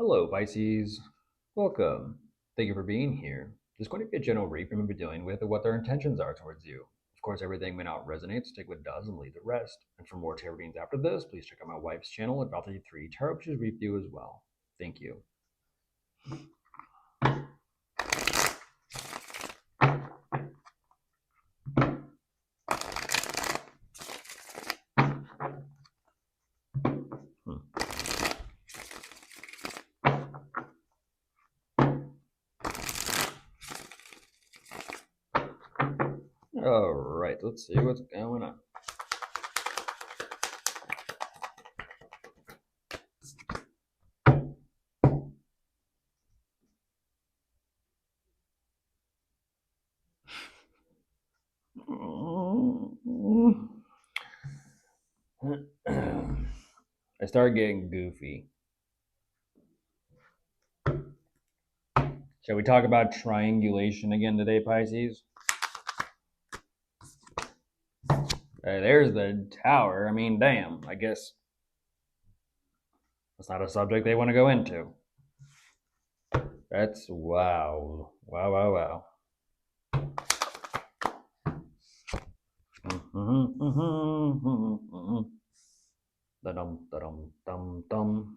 Hello, Pisces. Welcome. Thank you for being here. There's going to be a general read from who you're dealing with and what their intentions are towards you. Of course, everything may not resonate, so take what does and leave the rest. And for more tarot readings after this, please check out my wife's channel at THEYRE Tarot, which is review as well. Thank you. All right, let's see what's going on. I started getting goofy. Shall we talk about triangulation again today, Pisces? There's the tower. I mean, damn, I guess that's not a subject they want to go into. That's wow. Wow, wow, wow. Da-dum, da-dum, dum, dum.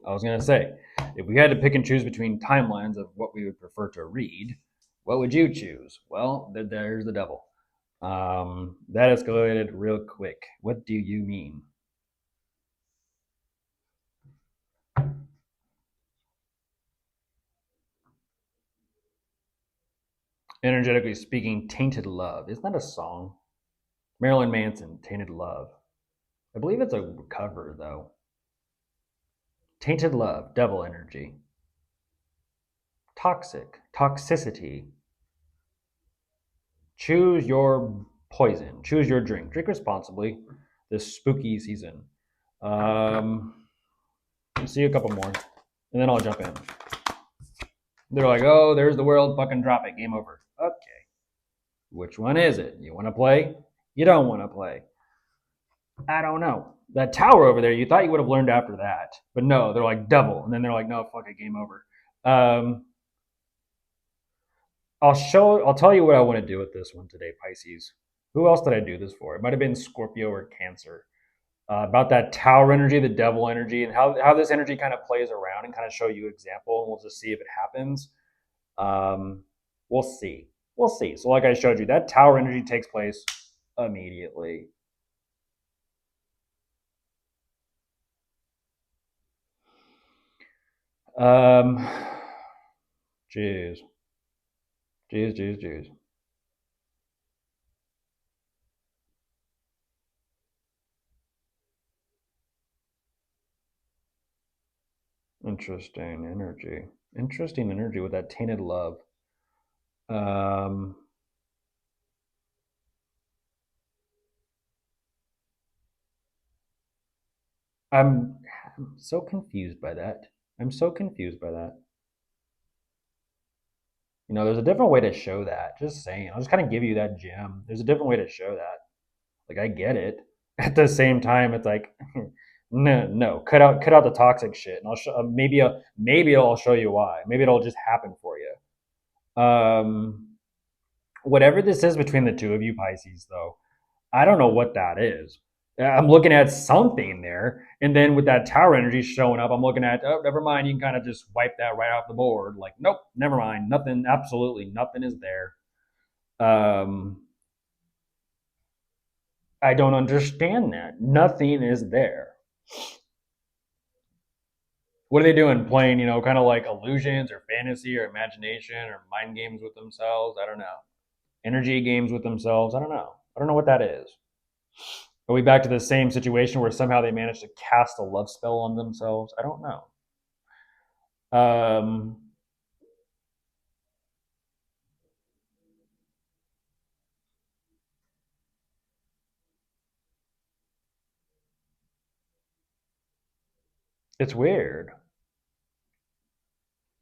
I was going to say, if we had to pick and choose between timelines of what we would prefer to read, what would you choose? Well, there's the devil. That escalated real quick. What do you mean? Energetically speaking, Tainted Love. Isn't that a song? Marilyn Manson, Tainted Love. I believe it's a cover, though. Tainted Love, devil energy. Toxic, toxicity. Choose your poison. Choose your drink. Drink responsibly this spooky season. Let's see a couple more, and then I'll jump in. They're like, oh, there's the world. Fucking drop it. Game over. Okay. Which one is it? You want to play? You don't want to play? I don't know. That tower over there, you thought you would have learned after that. But no, they're like double. And then they're like, no, fuck it, game over. I'll tell you what I want to do with this one today, Pisces. Who else did I do this for? It might have been Scorpio or Cancer. About that tower energy, the devil energy, and how this energy kind of plays around and kind of show you example. And we'll just see if it happens. We'll see. We'll see. So like I showed you, that tower energy takes place immediately. Jeez. Jeez. Interesting energy. Interesting energy with that tainted love. I'm so confused by that. I'm so confused by that. You know, there's a different way to show that. Just saying. I'll just kind of give you that gem. There's a different way to show that. Like I get it. At the same time, it's like, no, cut out the toxic shit, and I'll show maybe it'll show you why. Maybe it'll just happen for you. Whatever this is between the two of you, Pisces, though, I don't know what that is. I'm looking at something there, and then with that tower energy showing up, I'm looking at, oh, never mind. You can kind of just wipe that right off the board. Like, nope, never mind. Nothing, absolutely nothing is there. I don't understand that. Nothing is there. What are they doing? Playing, kind of like illusions or fantasy or imagination or mind games with themselves? I don't know. Energy games with themselves? I don't know. I don't know what that is. Are we back to the same situation where somehow they managed to cast a love spell on themselves? I don't know. Um, It's weird.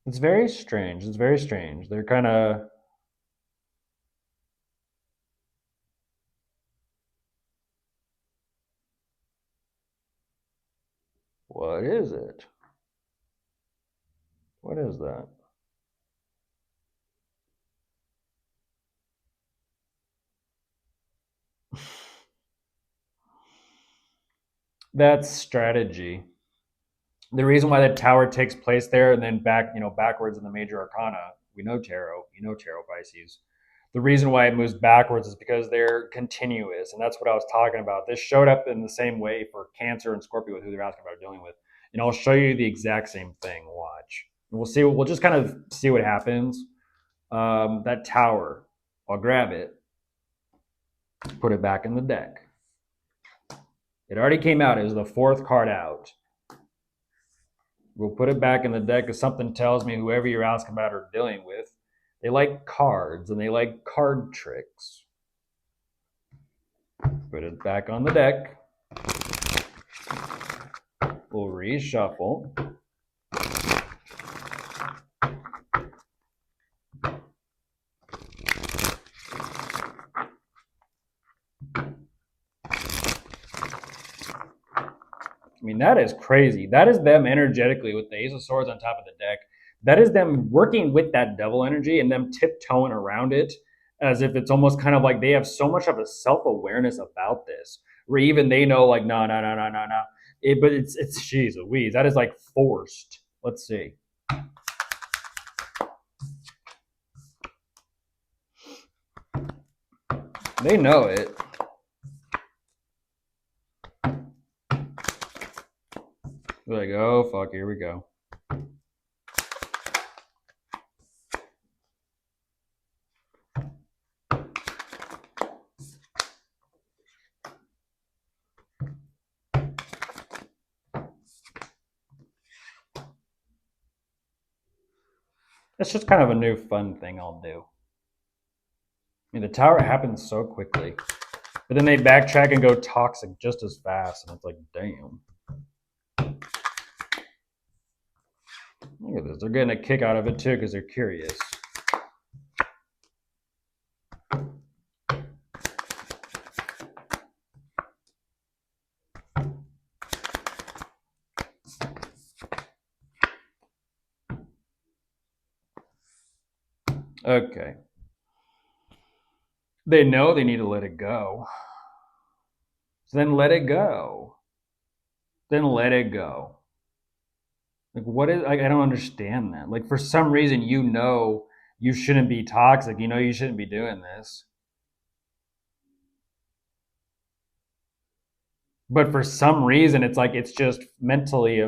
It's very strange. It's very strange. They're kind of. What is it? What is that? That's strategy. The reason why the tower takes place there and then backwards in the major arcana, we know tarot Pisces. The reason why it moves backwards is because they're continuous, and that's what I was talking about. This showed up in the same way for Cancer and Scorpio with who they're asking about dealing with, and I'll show you the exact same thing. Watch, and we'll see. We'll just kind of see what happens. That tower, I'll grab it, put it back in the deck. It already came out. It was the fourth card out. We'll put it back in the deck because something tells me whoever you're asking about or dealing with, they like cards and they like card tricks. Put it back on the deck. We'll reshuffle. I mean, that is crazy. That is them energetically with the Ace of Swords on top of the deck. That is them working with that devil energy and them tiptoeing around it as if it's almost kind of like they have so much of a self-awareness about this, where even they know, like, no, no, no, no, no, no. But it's geez Louise. That is like forced. Let's see. They know it. They're like, oh, fuck, here we go. It's just kind of a new fun thing I'll do. I mean, the tower happens so quickly, but then they backtrack and go toxic just as fast, and it's like, damn. Look at this. They're getting a kick out of it too because they're curious. Okay. They know they need to let it go. So then let it go. Then let it go. Like, what is, like, I don't understand that. Like, for some reason, you know you shouldn't be toxic. You know you shouldn't be doing this. But for some reason, it's like it's just mentally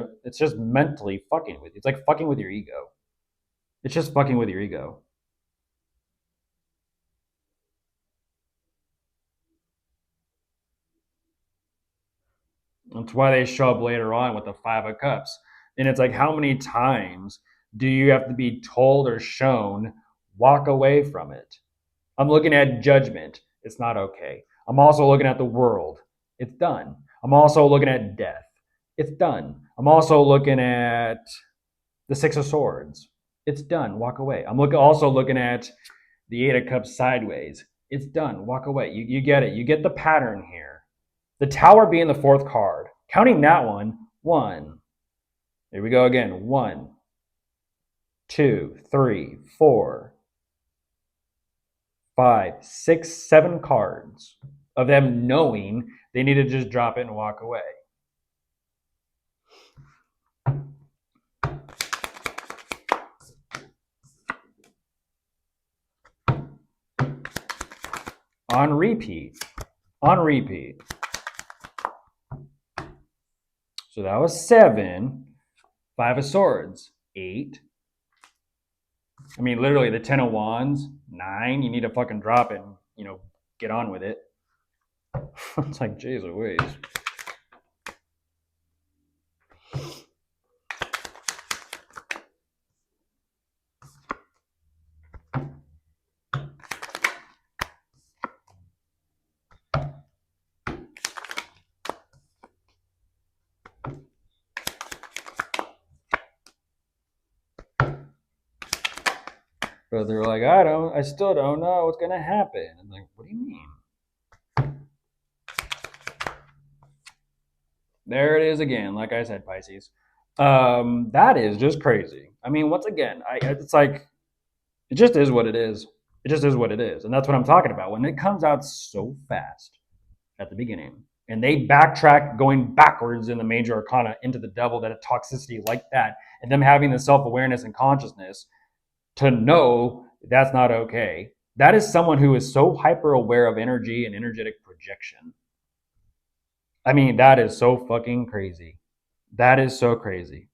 fucking with you. It's like fucking with your ego. It's just fucking with your ego. That's why they show up later on with the Five of Cups. And it's like, how many times do you have to be told or shown, walk away from it? I'm looking at Judgment. It's not okay. I'm also looking at the World. It's done. I'm also looking at Death. It's done. I'm also looking at the Six of Swords. It's done. Walk away. Also looking at the Eight of Cups sideways. It's done. Walk away. You get it. You get the pattern here. The Tower being the fourth card. Counting that one. Here we go again. 1, 2, 3, 4, 5, 6, 7 cards of them knowing they need to just drop it and walk away. On repeat. So that was 7. 5 of Swords, 8. I mean, literally, the 10 of Wands, 9. You need to fucking drop it and, get on with it. It's like, geez Louise. But they're like, I still don't know what's gonna happen. I'm like, what do you mean? There it is again. Like I said, Pisces. That is just crazy. I mean, once again, it's like it just is what it is. It just is what it is, and that's what I'm talking about. When it comes out so fast at the beginning, and they backtrack going backwards in the major arcana into the devil, that a toxicity like that, and them having the self-awareness and consciousness to know that's not okay. That is someone who is so hyper aware of energy and energetic projection. I mean, that is so fucking crazy. That is so crazy.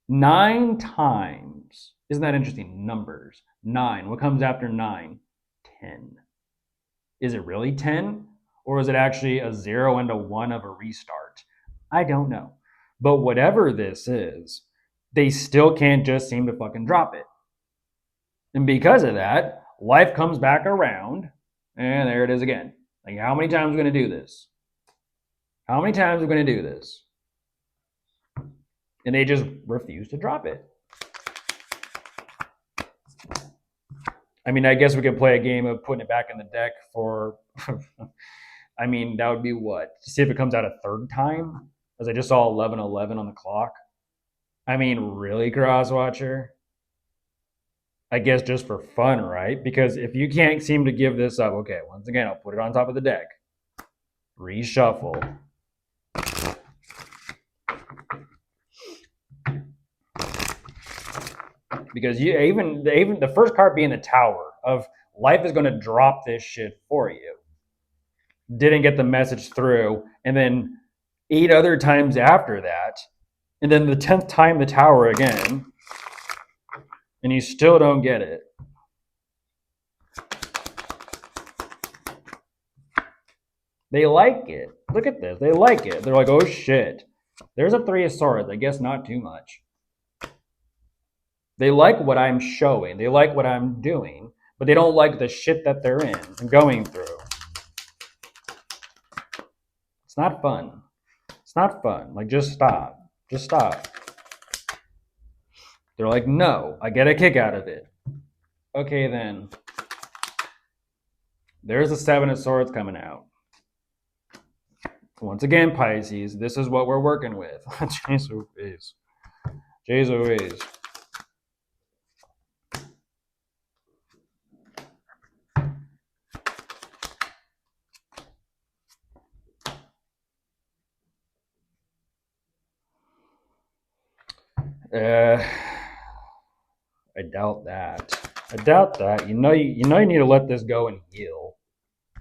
9 times. Isn't that interesting? Numbers. 9. What comes after 9? 10. Is it really 10? Or is it actually a 0 and a 1 of a restart? I don't know. But whatever this is, they still can't just seem to fucking drop it. And because of that, life comes back around, and there it is again. Like, how many times are we going to do this? How many times are we going to do this? And they just refuse to drop it. I mean, I guess we could play a game of putting it back in the deck for, I mean, that would be what? To see if it comes out a third time? As I just saw 11:11 on the clock. I mean, really, Crosswatcher? I guess just for fun, right? Because if you can't seem to give this up, okay, once again, I'll put it on top of the deck. Reshuffle. Because even the first card being the Tower of life is going to drop this shit for you. Didn't get the message through, and then 8 other times after that, and then the 10th time the Tower again, and you still don't get it. They like it. Look at this. They like it. They're like, oh shit. There's a 3 of Swords. I guess not too much. They like what I'm showing. They like what I'm doing, but they don't like the shit that they're in and going through. It's not fun. It's not fun. Like, just stop. Just stop. They're like, no, I get a kick out of it. Okay, then. There's the 7 of Swords coming out. Once again, Pisces, this is what we're working with. Jeez Louise. Jeez Louise. I doubt that. I doubt that. You know you need to let this go and heal.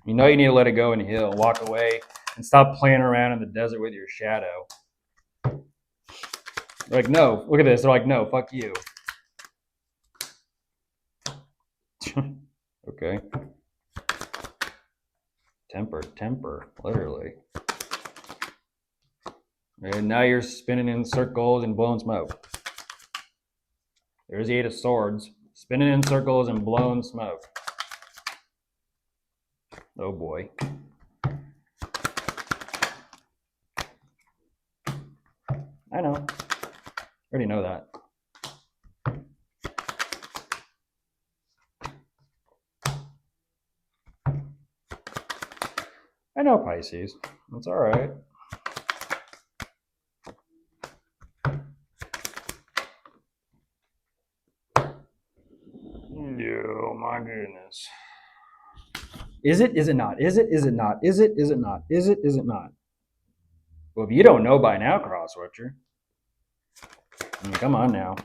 You know you need to let it go and heal. Walk away and stop playing around in the desert with your shadow. They're like, no, look at this. They're like, no, fuck you. Okay. Temper, literally. And now you're spinning in circles and blowing smoke. There's the 8 of Swords. Spinning in circles and blowing smoke. Oh boy. I know. I already know that. I know, Pisces. That's all right. Oh my goodness. Is it? Is it not? Is it? Is it not? Is it? Is it not? Is it? Is it not? Well, if you don't know by now, Crosswatcher, I mean, come on now.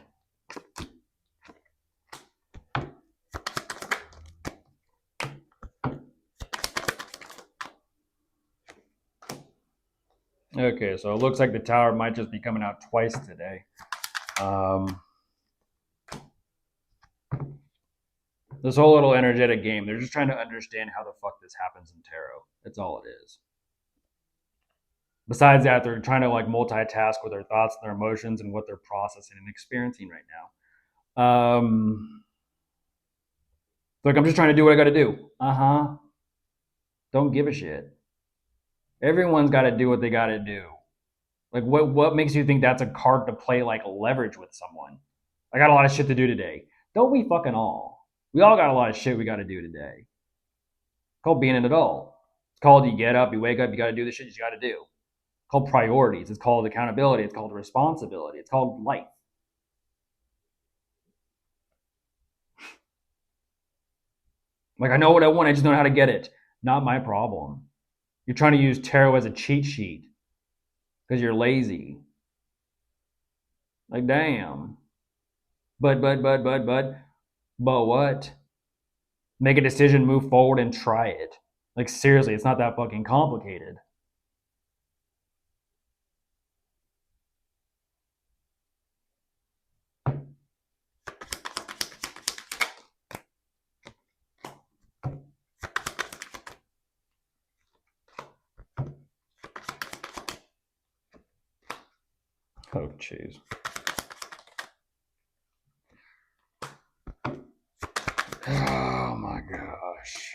Okay, so it looks like the Tower might just be coming out twice today. This whole little energetic game, they're just trying to understand how the fuck this happens in tarot. That's all it is. Besides that, they're trying to like multitask with their thoughts and their emotions and what they're processing and experiencing right now. Like, I'm just trying to do what I got to do. Don't give a shit. Everyone's got to do what they got to do. Like, what makes you think that's a card to play like leverage with someone? I got a lot of shit to do today. Don't we fucking all? We all got a lot of shit we got to do today. It's called being an adult. It's called you get up, you wake up, you got to do the shit you got to do. It's called priorities. It's called accountability. It's called responsibility. It's called life. Like, I know what I want. I just don't know how to get it. Not my problem. You're trying to use tarot as a cheat sheet because you're lazy. Like, damn. But what? Make a decision, move forward, and try it. Like, seriously, it's not that fucking complicated. Oh, jeez. Oh, my gosh.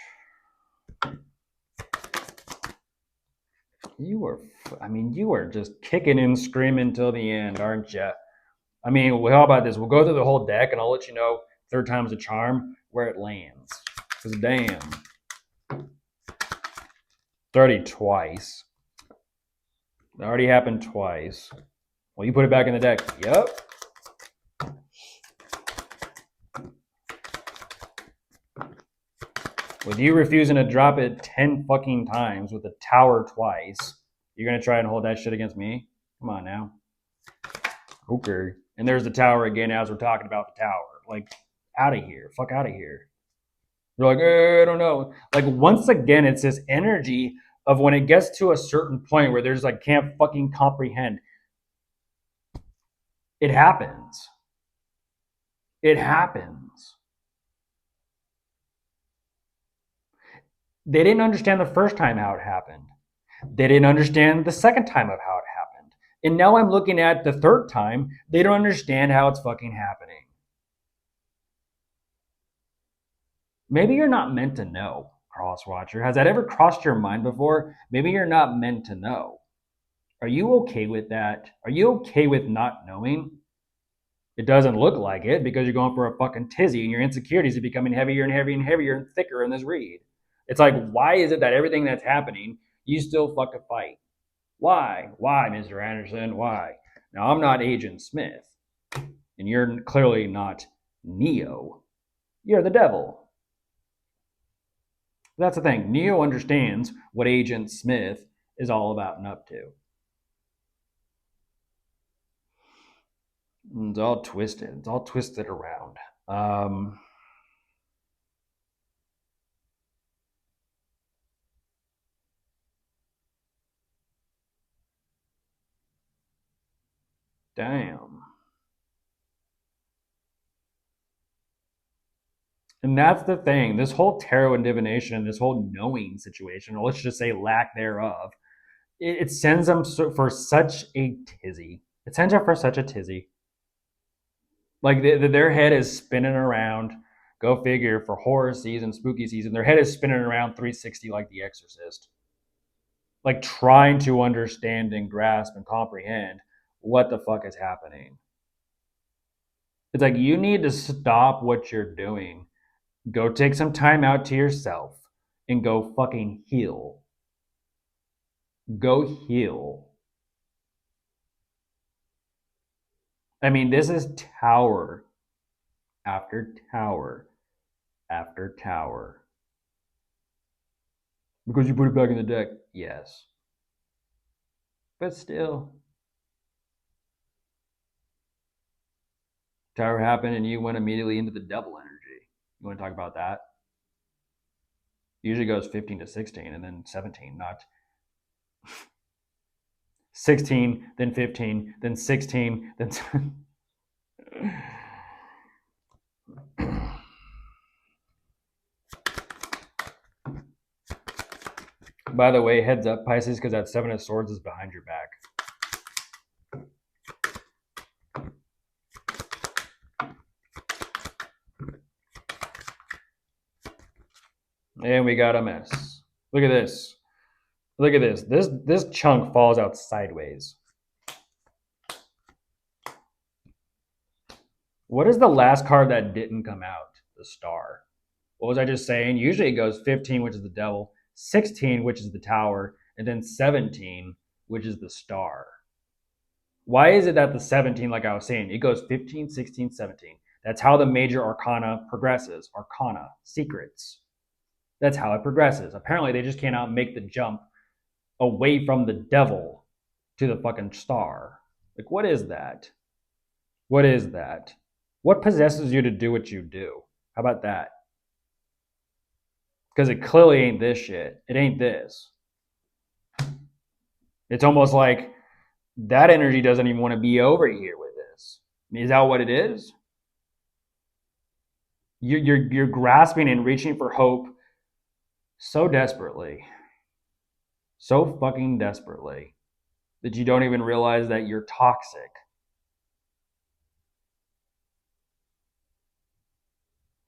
You are just kicking and screaming till the end, aren't you? I mean, well, how about this? We'll go through the whole deck, and I'll let you know third time's a charm where it lands. Because damn. 30 twice. That already happened twice. Well, you put it back in the deck. Yep. With you refusing to drop it 10 fucking times with the tower twice, you're going to try and hold that shit against me? Come on now. Okay. And there's the tower again as we're talking about the tower. Like, out of here. Fuck out of here. You're like, I don't know. Like, once again, it's this energy of when it gets to a certain point where there's like, can't fucking comprehend. It happens. It happens. They didn't understand the first time how it happened. They didn't understand the second time of how it happened. And now I'm looking at the third time. They don't understand how it's fucking happening. Maybe you're not meant to know, Crosswatcher. Has that ever crossed your mind before? Maybe you're not meant to know. Are you okay with that? Are you okay with not knowing? It doesn't look like it because you're going for a fucking tizzy and your insecurities are becoming heavier and heavier and heavier and thicker in this read. It's like, why is it that everything that's happening, you still fucking fight? Why? Why, Mr. Anderson? Why? Now, I'm not Agent Smith, and you're clearly not Neo. You're the devil. That's the thing. Neo understands what Agent Smith is all about and up to. It's all twisted. It's all twisted around. Damn. And that's the thing. This whole tarot and divination, this whole knowing situation, or let's just say lack thereof, it sends them for such a tizzy. It sends them for such a tizzy. Like their head is spinning around. Go figure, for horror season, spooky season, their head is spinning around 360 like The Exorcist. Like trying to understand and grasp and comprehend what the fuck is happening. It's like you need to stop what you're doing. Go take some time out to yourself and go fucking heal. Go heal. I mean, this is tower after tower after tower. Because you put it back in the deck? Yes. But still. Tower happened and you went immediately into the devil energy. You want to talk about that? Usually goes 15 to 16 and then 17, not 16, then 15, then 16, then By the way, heads up, Pisces, because that Seven of Swords is behind your back. And we got a mess. Look at this. Look at this. This chunk falls out sideways. What is the last card that didn't come out? The star. What was I just saying? Usually it goes 15, which is the devil, 16, which is the tower, and then 17, which is the star. Why is it that the 17, like I was saying, it goes 15, 16, 17? That's how the major arcana progresses. Arcana, secrets. That's how it progresses. Apparently, they just cannot make the jump away from the devil to the fucking star. Like, what is that? What is that? What possesses you to do what you do? How about that? Because it clearly ain't this shit. It ain't this. It's almost like that energy doesn't even want to be over here with this. I mean, is that what it is? You're grasping and reaching for hope so desperately, so fucking desperately, that you don't even realize that you're toxic.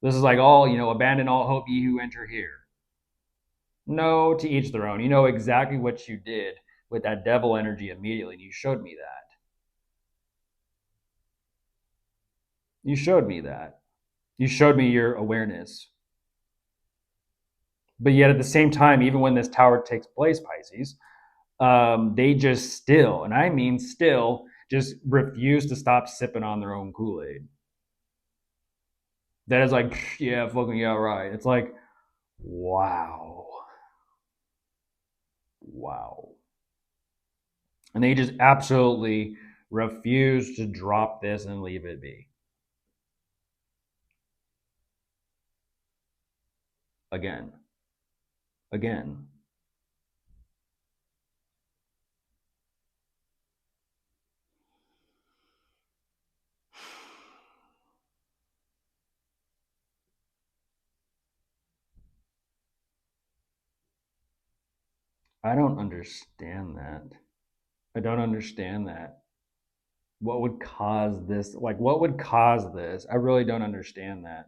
This is like, all, abandon all hope, ye who enter here. No, to each their own. You know exactly what you did with that devil energy immediately, and you showed me that. You showed me that. You showed me your awareness. But yet at the same time, even when this tower takes place, Pisces, they just still, and I mean still, just refuse to stop sipping on their own Kool-Aid. That is like, yeah, fucking yeah, right. It's like, wow. Wow. And they just absolutely refuse to drop this and leave it be. Again. Again. I don't understand that. I don't understand that. What would cause this? Like, what would cause this? I really don't understand that.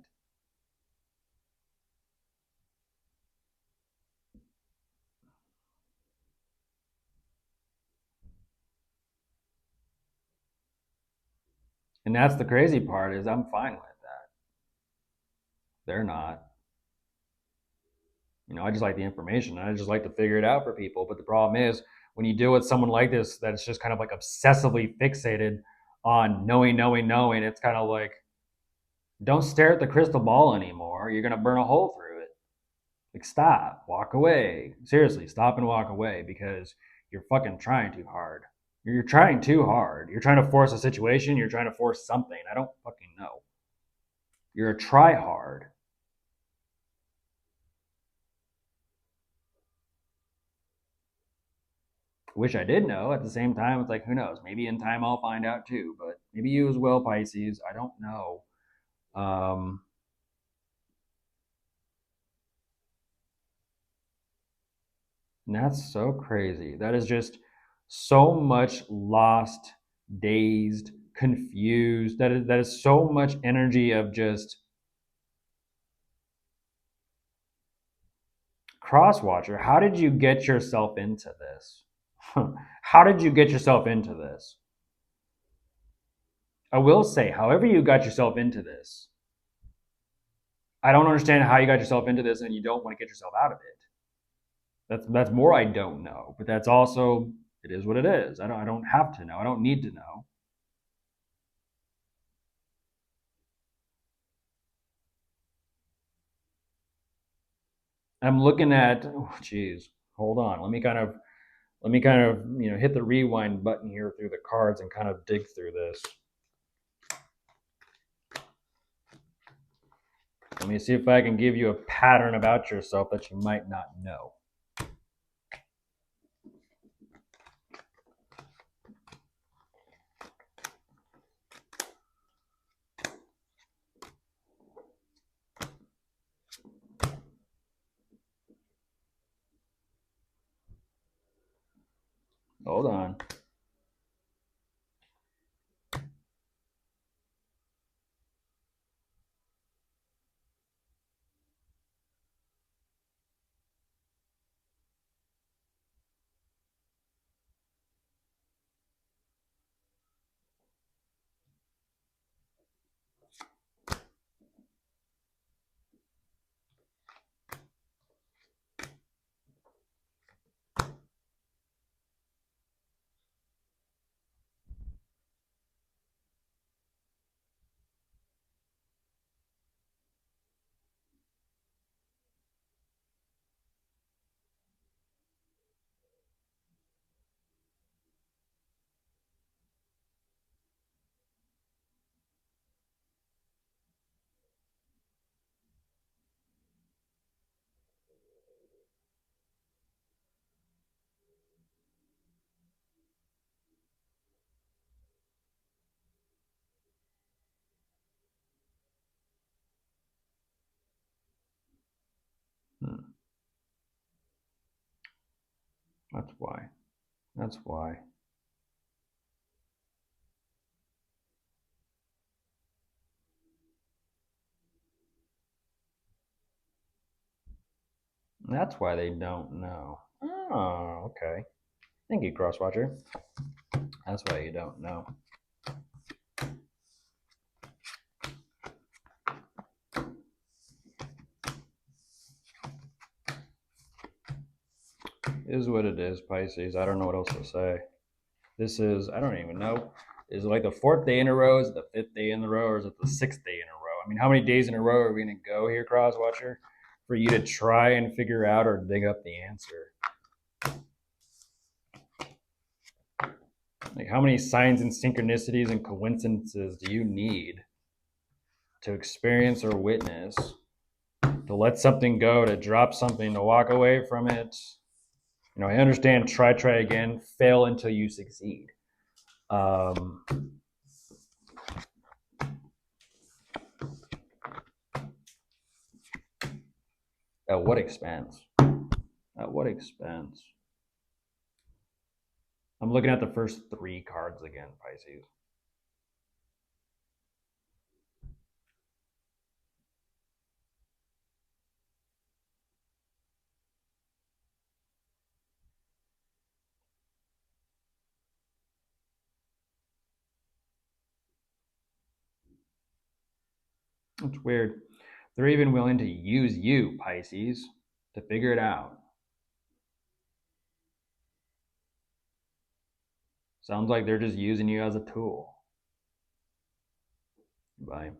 And that's the crazy part, is I'm fine with that. They're not. I just like the information. I just like to figure it out for people. But the problem is, when you deal with someone like this, that's just kind of like obsessively fixated on knowing, knowing, knowing, it's kind of like, don't stare at the crystal ball anymore. You're going to burn a hole through it. Like, stop, walk away. Seriously, stop and walk away, because you're fucking trying too hard. You're trying too hard. You're trying to force a situation. You're trying to force something. I don't fucking know. You're a try hard. Wish I did know. At the same time, it's like, who knows? Maybe in time I'll find out too. But maybe you as well, Pisces. I don't know. Um, and that's so crazy. That is just so much lost, dazed, confused. That is so much energy of just crosswatcher. How did you get yourself into this? How did you get yourself into this? I will say, however you got yourself into this, I don't understand how you got yourself into this and you don't want to get yourself out of it. That's more I don't know, but that's also, it is what it is. I don't have to know. I don't need to know. I'm looking at, oh geez, hold on. Let me kind of hit the rewind button here through the cards and kind of dig through this. Let me see if I can give you a pattern about yourself that you might not know. Hold on. That's why. That's why. That's why they don't know. Oh, okay. Thank you, Crosswatcher. That's why you don't know. Is what it is, Pisces. I don't know what else to say. This is, I don't even know. Is it like the fourth day in a row? Is it the fifth day in a row? Or is it the sixth day in a row? I mean, how many days in a row are we going to go here, Crosswatcher, for you to try and figure out or dig up the answer? Like, how many signs and synchronicities and coincidences do you need to experience or witness, to let something go, to drop something, to walk away from it? You know, I understand try again, fail until you succeed. At what expense? At what expense? I'm looking at the first three cards again, Pisces. It's weird. They're even willing to use you, Pisces, to figure it out. Sounds like they're just using you as a tool. Bye.